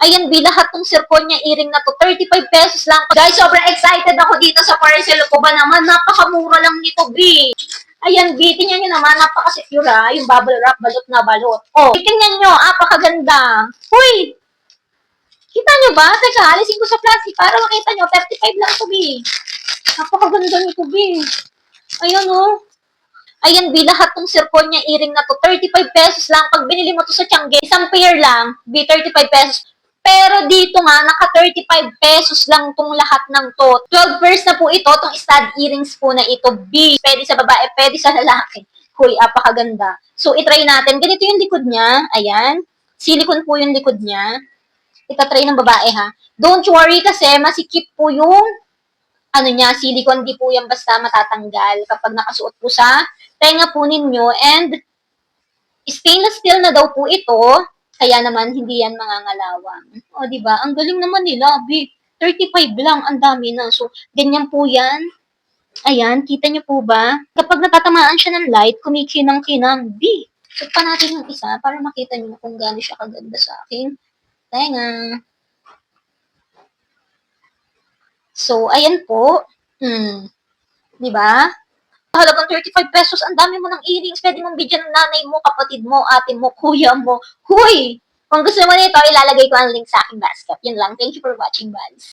Ayan, B, lahat ng zirconia earring na to, 35 pesos lang. Guys, sobrang excited ako dito sa parcel ko ba naman. Napakamura lang nito, B. Ayan, B, tingnan nyo naman, napaka-secure Yung bubble wrap, balot na balot. Oh, tingnan nyo, napakaganda. Huy! Kita nyo ba? Teka, alisin ko sa plastic para makita nyo, 35 lang to, B. Napakaganda nito, B. Ayan, oh. Ayan, B, lahat ng zirconia earring na to, 35 pesos lang. Pag binili mo to sa Tiangge, isang pair lang, B, 35 pesos. Pero dito nga, naka 35 pesos lang tong lahat ng to. 12 pairs na po ito, tong stud earrings po na ito, B. Pwede sa babae, pwede sa lalaki. Huy, apakaganda. So, itry natin. Ganito yung likod niya. Ayan. Silicone po yung likod niya. Itatry ng babae, ha. Don't worry kasi masikip po yung ano niya, silicone, di po yan basta matatanggal kapag nakasuot po sa tenga po ninyo. And stainless steel na daw po ito, kaya naman hindi yan mangangalawang. O, di ba? Ang galing naman nila, B. 35 lang, ang dami na. So, ganyan po yan. Ayan, kita niyo po ba? Kapag natatamaan siya ng light, kumikinang-kinang. B. Check pa natin yung isa para makita niyo kung gaano siya kaganda sa aking tenga. So, ayan po. Di ba? Halagang 35 pesos, ang dami mo ng earrings. Pwede mong bigyan ng nanay mo, kapatid mo, ate mo, kuya mo. Huy! Kung gusto mo nito, ilalagay ko ang link sa aking basket. Yun lang. Thank you for watching, guys.